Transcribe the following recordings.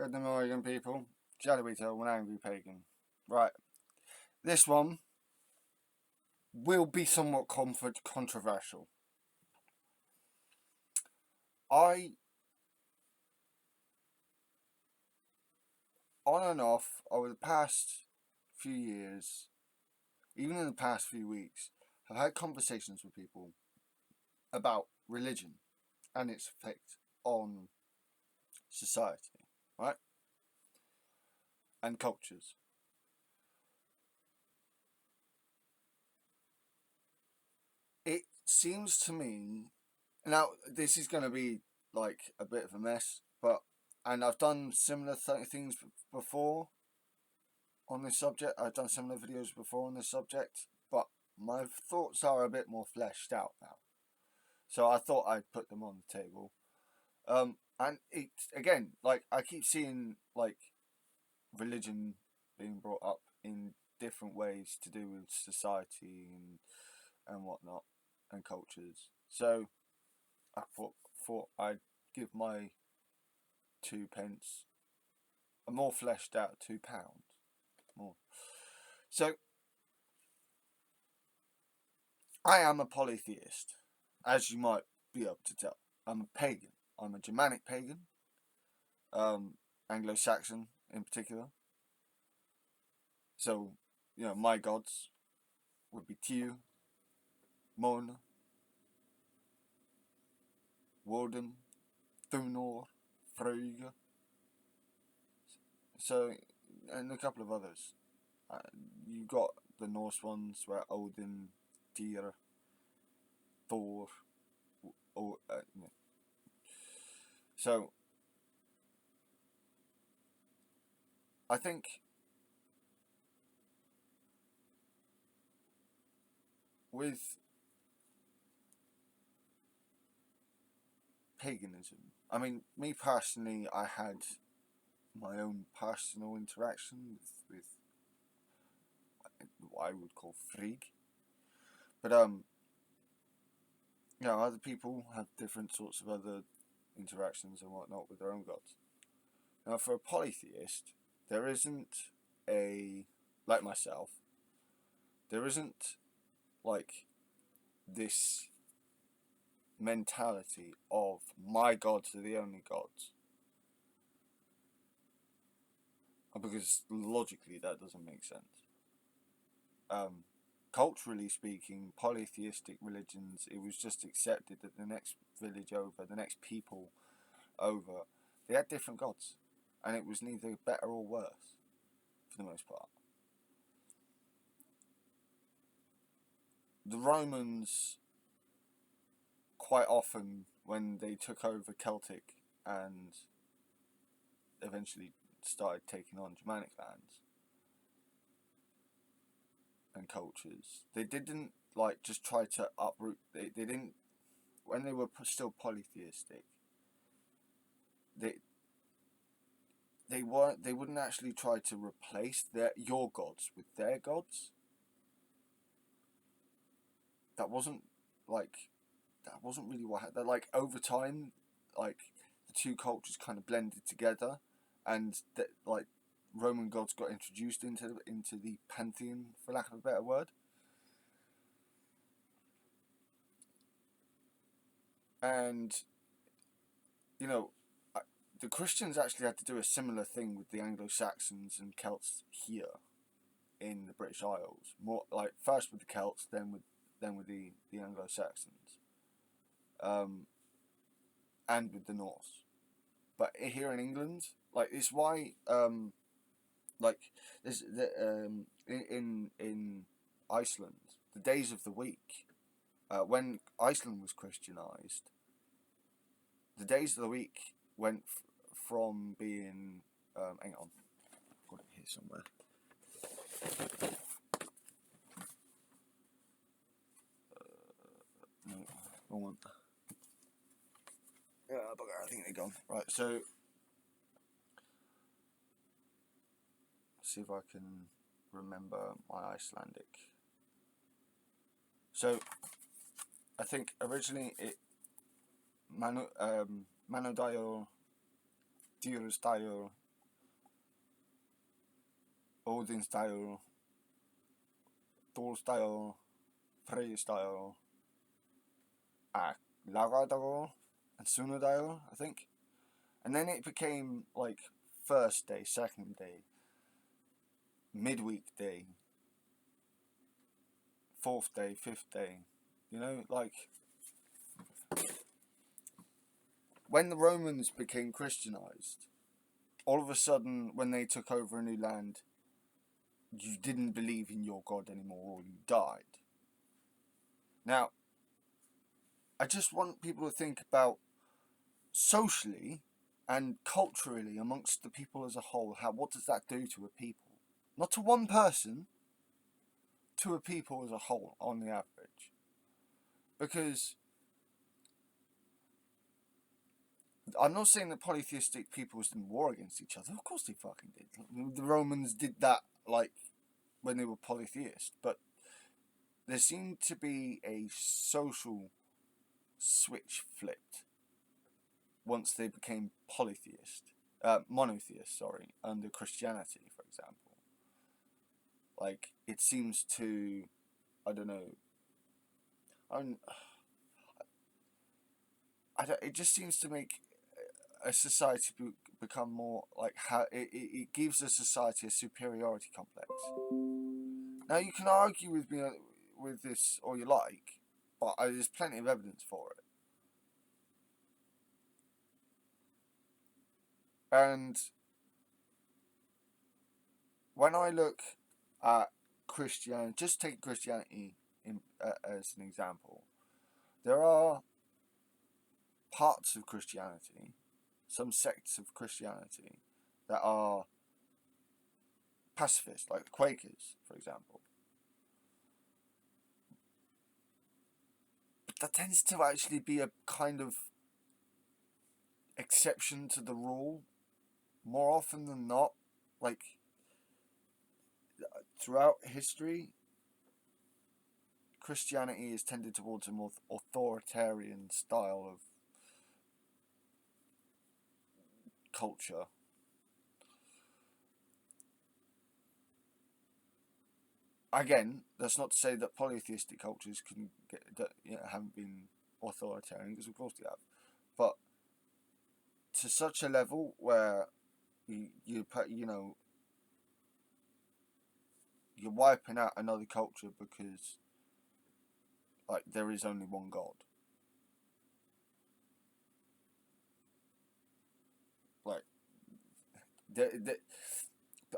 Good morning, people. Jadawito, one angry pagan. Right, this one will be somewhat controversial. I, on and off, over the past few years, even in the past few weeks, have had conversations with people about religion and its effect on society, right? And cultures. It seems to me, now this is going to be like a bit of a mess, and I've done similar things before on this subject. I've done similar videos before on this subject, but my thoughts are a bit more fleshed out now. So I thought I'd put them on the table. And it again, like I keep seeing like religion being brought up in different ways to do with society and whatnot and cultures. So I thought I'd give my 2 pence a more fleshed out £2 more. So I am a polytheist, as you might be able to tell. I'm a pagan. I'm a Germanic pagan, Anglo-Saxon in particular. So, my gods would be Tyr, Mon, Woden, Thunor, Freyja. So, and a couple of others. You got the Norse ones where Odin, Tyr, Thor, So I think with paganism, I mean, me personally, I had my own personal interaction with what I would call Frigg, but other people have different sorts of other interactions and whatnot with their own gods. Now, for a polytheist, there isn't like myself, there isn't like this mentality of my gods are the only gods. Because logically that doesn't make sense. Culturally speaking, polytheistic religions, it was just accepted that the next village over, the next people over, they had different gods. And it was neither better or worse, for the most part. The Romans, quite often, when they took over Celtic and eventually started taking on Germanic lands and cultures, they didn't just try to uproot. They didn't, when they were still polytheistic. They wouldn't actually try to replace your gods with their gods. That wasn't really what happened. Like over time, like the two cultures kind of blended together, and Roman gods got introduced into the pantheon, for lack of a better word. And the Christians actually had to do a similar thing with the Anglo-Saxons and Celts here in the British Isles. More like first with the Celts, then with the Anglo-Saxons, and with the Norse. But here in England, it's why there's in Iceland, the days of the week, when Iceland was Christianized, the days of the week went from being hang on, I've got it here somewhere. No, wrong one. Yeah, bugger, I think they're gone. Right, so see if I can remember my Icelandic. So I think originally it Manodaior, Dyrusdaior, Odin style, Thor style, Frey style, Lagadal, and Sunadal, I think. And then it became like first day, second day, midweek day, fourth day, fifth day. You know, like when the Romans became Christianized, all of a sudden, when they took over a new land, you didn't believe in your God anymore, or you died. Now, I just want people to think about socially and culturally amongst the people as a whole. What does that do to a people? Not to one person, to a people as a whole, on the average. Because I'm not saying that polytheistic peoples didn't war against each other. Of course they fucking did. The Romans did that, like, when they were polytheist. But there seemed to be a social switch flipped once they became monotheist, sorry, under Christianity, for example. Like, it seems to, I don't know, it just seems to make a society become more like how it gives a society a superiority complex. Now you can argue with me with this all you like, but there's plenty of evidence for it. And when I look at Christianity, just take Christianity as an example, there are parts of Christianity, some sects of Christianity, that are pacifist, like the Quakers, for example. But that tends to actually be a kind of exception to the rule more often than not. Like, throughout history, Christianity has tended towards a more authoritarian style of culture. Again, that's not to say that polytheistic cultures can haven't been authoritarian, because of course they have. But to such a level where you're wiping out another culture because, like, there is only one God. Like,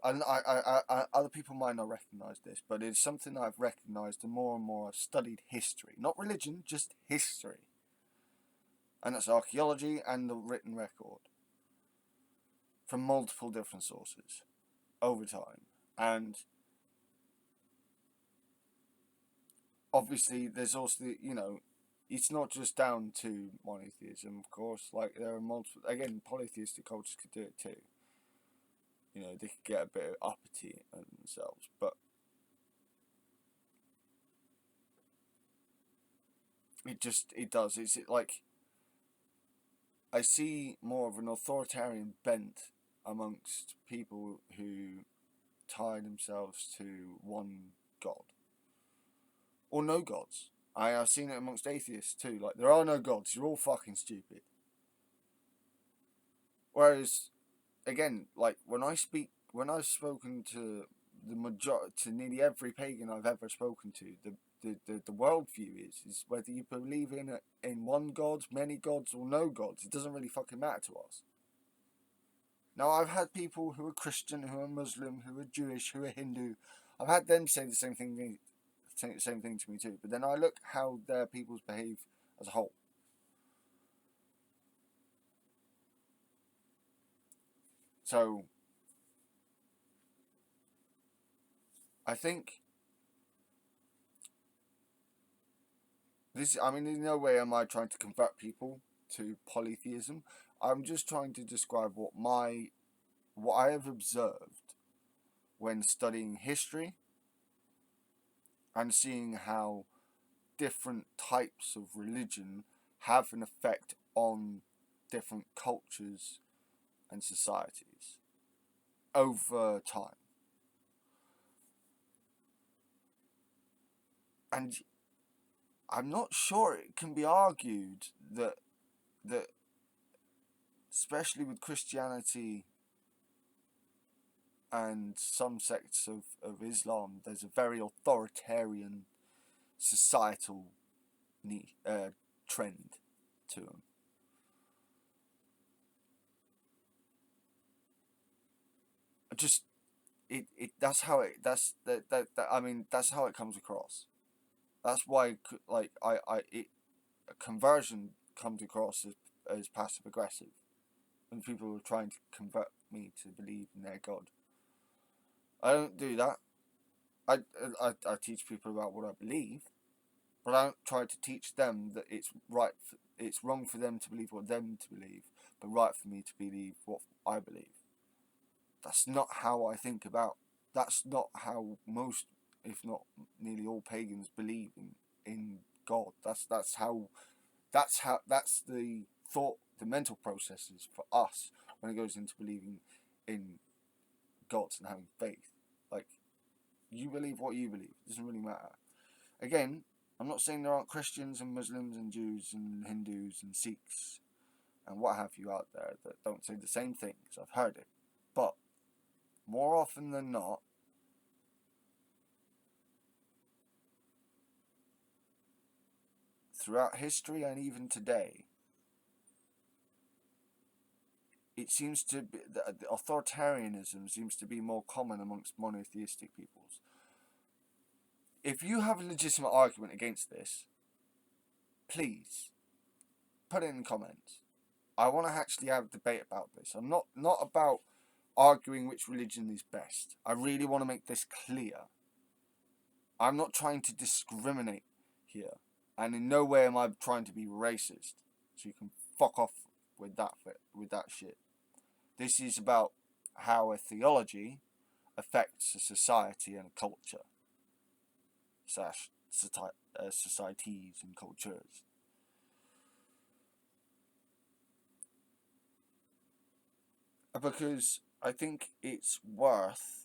other people might not recognise this, but it's something I've recognised the more and more I've studied history. Not religion, just history. And that's archaeology and the written record. From multiple different sources. Over time. And obviously there's also, it's not just down to monotheism, of course. Like, there are multiple, again, polytheistic cultures could do it too. They could get a bit uppity on themselves, but it does. It's like, I see more of an authoritarian bent amongst people who tie themselves to one god. Or no gods. I've seen it amongst atheists too. Like, there are no gods, you're all fucking stupid. Whereas, again, like, when I've spoken to to nearly every pagan I've ever spoken to, the worldview is whether you believe in one god, many gods, or no gods. It doesn't really fucking matter to us. Now, I've had people who are Christian, who are Muslim, who are Jewish, who are Hindu. I've had them say the same thing to me too. But then I look how their peoples behave as a whole. So, I think in no way am I trying to convert people to polytheism. I'm just trying to describe what I have observed when studying history and seeing how different types of religion have an effect on different cultures and societies over time. And I'm not sure it can be argued that especially with Christianity and some sects of Islam, there's a very authoritarian societal trend to them. Just that's how it I mean that's how it comes across. That's why like conversion comes across as passive aggressive when people are trying to convert me to believe in their God. I don't do that. I teach people about what I believe, but I don't try to teach them that it's wrong for them to believe what them to believe, but right for me to believe what I believe. That's not how I think about. That's not how most, if not nearly all pagans believe in God. That's the thought, the mental processes for us when it goes into believing in gods and having faith. Like, you believe what you believe. It doesn't really matter. Again, I'm not saying there aren't Christians and Muslims and Jews and Hindus and Sikhs and what have you out there that don't say the same things. I've heard it. But more often than not, throughout history and even today, it seems to be the authoritarianism seems to be more common amongst monotheistic peoples. If you have a legitimate argument against this, please put it in the comments. I want to actually have a debate about this. I'm not about arguing which religion is best. I really want to make this clear. I'm not trying to discriminate here, and in no way am I trying to be racist. So you can fuck off with that shit. This is about how a theology affects a society and a culture, slash societies and cultures. Because I think it's worth,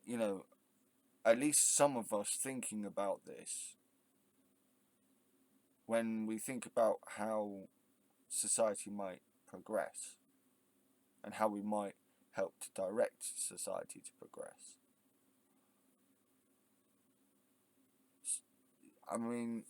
you know, at least some of us thinking about this when we think about how society might progress and how we might help to direct society to progress. I mean,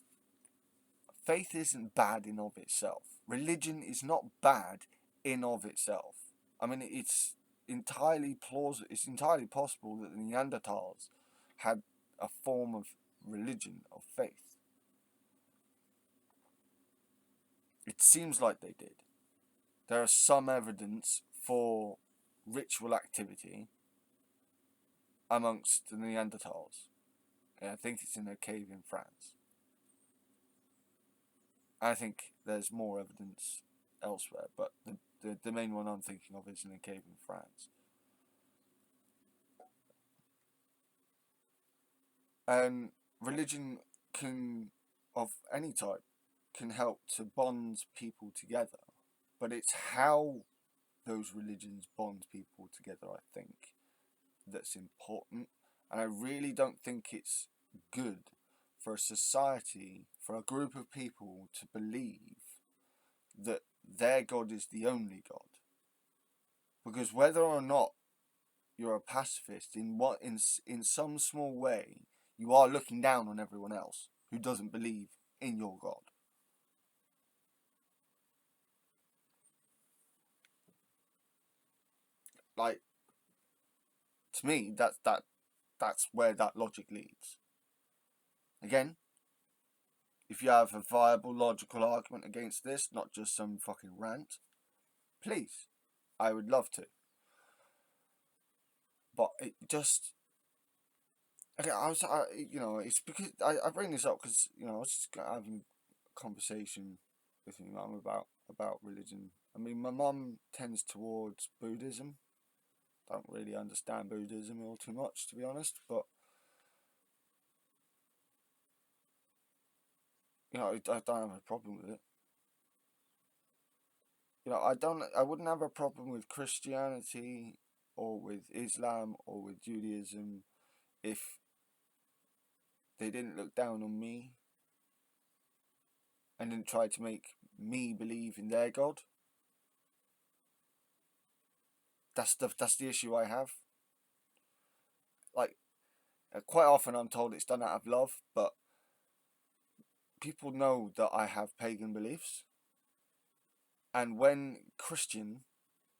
faith isn't bad in of itself. Religion is not bad in of itself. I mean, it's entirely plausible. It's entirely possible that the Neanderthals had a form of religion, of faith. It seems like they did. There is some evidence for ritual activity amongst the Neanderthals. And I think it's in a cave in France. I think there's more evidence elsewhere, but the main one I'm thinking of is in a cave in France. And religion can, of any type, can help to bond people together. But it's how those religions bond people together, I think, that's important. And I really don't think it's good for a society, for a group of people to believe that their God is the only God. Because whether or not you're a pacifist, in some small way, you are looking down on everyone else who doesn't believe in your God. Like, to me, that's where that logic leads. Again, if you have a viable logical argument against this, not just some fucking rant, please, I would love to. But it just, okay, it's because I bring this up because I was just having a conversation with my mum about religion. I mean, my mum tends towards Buddhism. Don't really understand Buddhism all too much, to be honest, but I don't have a problem with it. I wouldn't have a problem with Christianity or with Islam or with Judaism if they didn't look down on me and didn't try to make me believe in their God. That's the issue I have. Like, quite often I'm told it's done out of love, but people know that I have pagan beliefs. And when Christian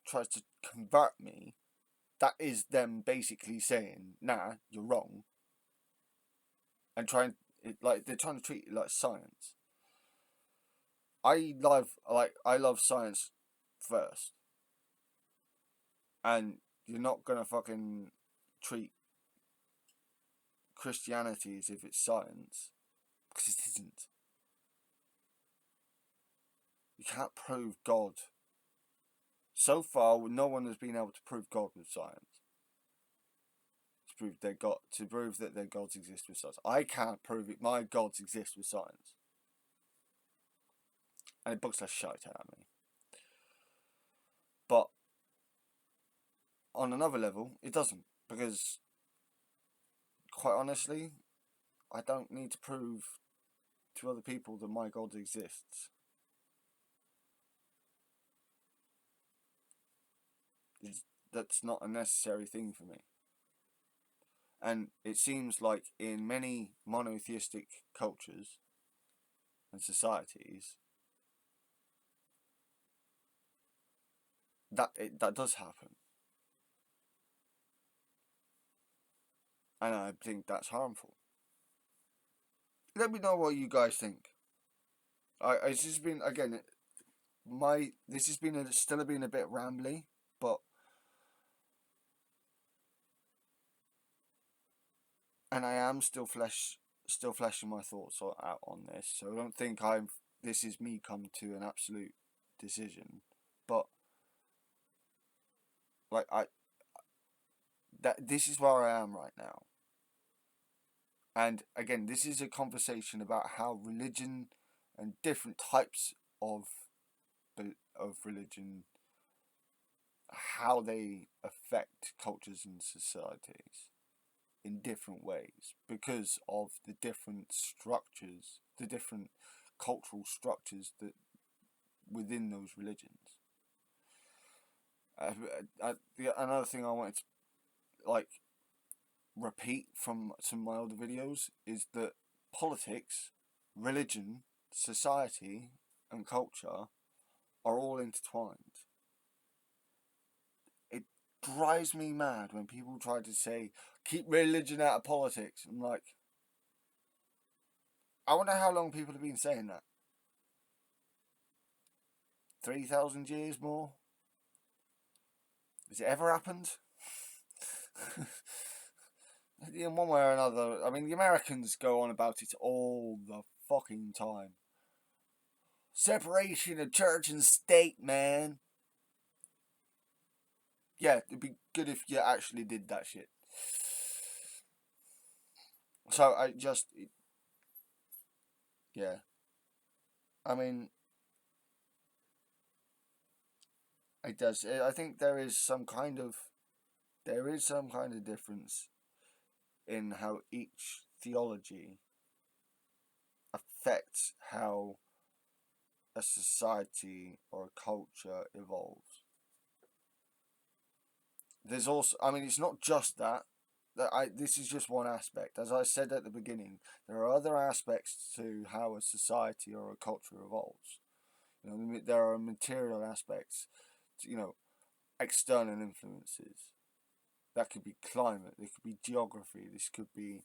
tries to convert me, that is them basically saying, nah, you're wrong. And they're trying to treat it like science. I love science first. And you're not gonna fucking treat Christianity as if it's science, because it isn't. You can't prove God. So far, no one has been able to prove God with science. To prove that their gods exist with science. I can't prove it. My gods exist with science, and it bugs the shit out of me. But on another level, it doesn't, because quite honestly, I don't need to prove to other people that my God exists. That's not a necessary thing for me. And it seems like in many monotheistic cultures and societies, that does happen. And I think that's harmful. Let me know what you guys think. It's just been, again, this has been still been a bit rambly, but and I am still fleshing my thoughts out on this. So I don't think this is me come to an absolute decision, but like this is where I am right now. And again, this is a conversation about how religion and different types of religion, how they affect cultures and societies in different ways because of the different structures, the different cultural structures that within those religions. Another thing I wanted to repeat from some of my older videos is that politics, religion, society, and culture are all intertwined. It drives me mad when people try to say, keep religion out of politics. I'm like, I wonder how long people have been saying that. 3,000 years more? Has it ever happened? In one way or another, I mean, the Americans go on about it all the fucking time. Separation of church and state, man. Yeah, it'd be good if you actually did that shit. So yeah. I mean, it does. I think there is some kind of difference in how each theology affects how a society or a culture evolves. There's also, I mean, it's not just that. This is just one aspect. As I said at the beginning, there are other aspects to how a society or a culture evolves. You know, there are material aspects, external influences. That could be climate, it could be geography, this could be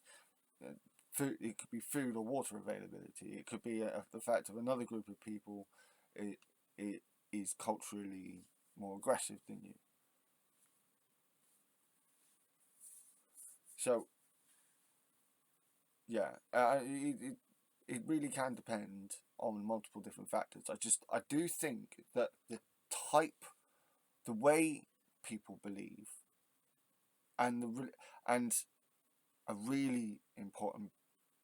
food, it could be food or water availability, it could be the fact of another group of people it is culturally more aggressive than you. So yeah, it really can depend on multiple different factors. I do think that the way people believe, and a really important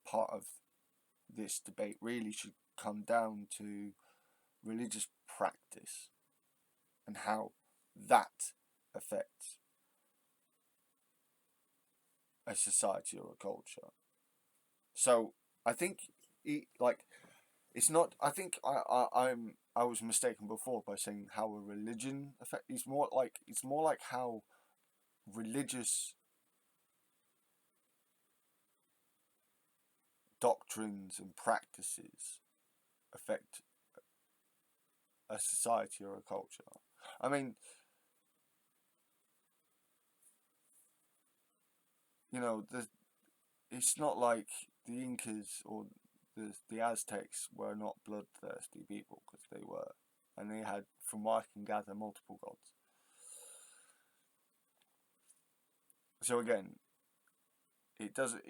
part of this debate really should come down to religious practice and how that affects a society or a culture. So I think like it's not. I think I was mistaken before by saying how a religion affect. It's more like how religious doctrines and practices affect a society or a culture. I mean, the it's not like the Incas or the Aztecs were not bloodthirsty people, because they were, and they had, from what I can gather, multiple gods. So again, it doesn't.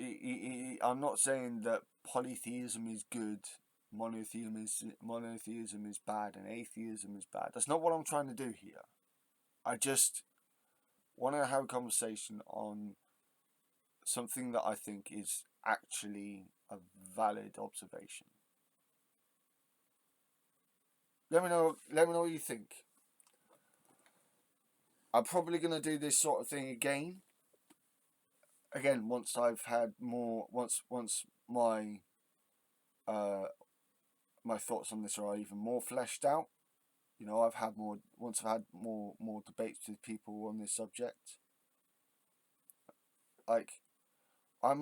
I'm not saying that polytheism is good, monotheism is bad, and atheism is bad. That's not what I'm trying to do here. I just want to have a conversation on something that I think is actually a valid observation. Let me know. Let me know what you think. I'm probably gonna do this sort of thing again. Again, once I've had more. Once uh my thoughts on this are even more fleshed out. I've had more. Once I've had more debates with people on this subject. Like as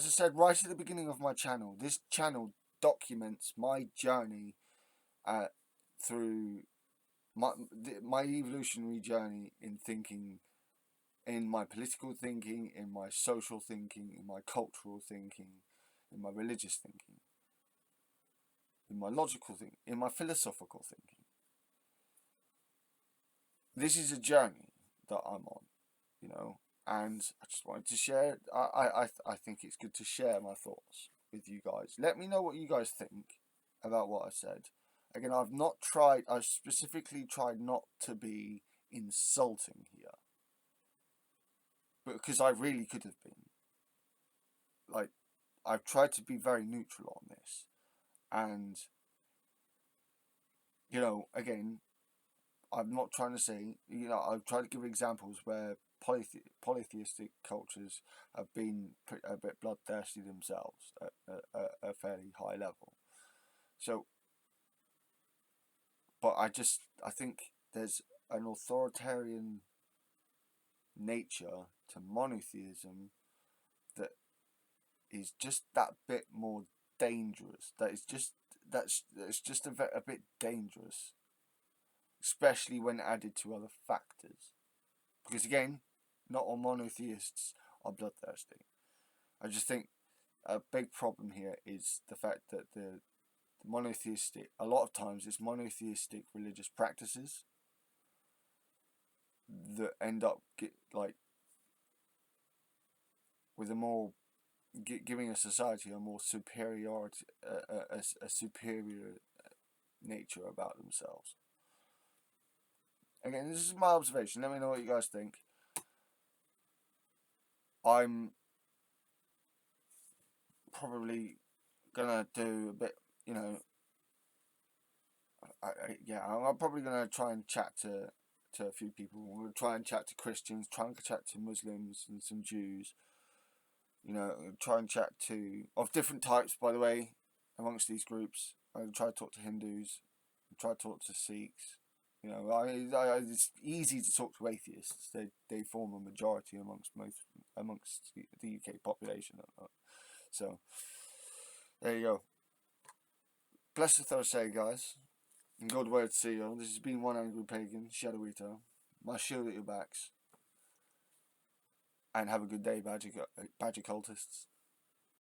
I said right at the beginning of my channel, this channel documents my journey through my evolutionary journey in thinking, in my political thinking, in my social thinking, in my cultural thinking, in my religious thinking, in my logical thinking, in my philosophical thinking. This is a journey that I'm on, and I just wanted to share. I think it's good to share my thoughts with you guys. Let me know what you guys think about what I said. Again, I've specifically tried not to be insulting here, because I really could have been. Like, I've tried to be very neutral on this, and again, I'm not trying to say, I've tried to give examples where polytheistic cultures have been a bit bloodthirsty themselves at a fairly high level. So, but I think there's an authoritarian nature to monotheism that is just that bit more dangerous. That's just a bit dangerous, especially when added to other factors. Because again, not all monotheists are bloodthirsty. I just think a big problem here is the fact that the monotheistic, a lot of times it's monotheistic religious practices that end up with a more giving a society a more superiority, a superior nature about themselves. Again, this is my observation. Let me know what you guys think. I'm probably gonna do a bit, I'm probably gonna try and chat to a few people. I'm gonna try and chat to Christians, try and chat to Muslims and some Jews. Try and chat to of different types, by the way, amongst these groups. I'm gonna try to talk to Hindus, try to talk to Sikhs. It's easy to talk to atheists. They form a majority amongst the UK population. So there you go. Blessed Thursday, guys. And God word to see you. This has been One Angry Pagan, Shadow Eater. My shield at your backs. And have a good day, Badger Cultists.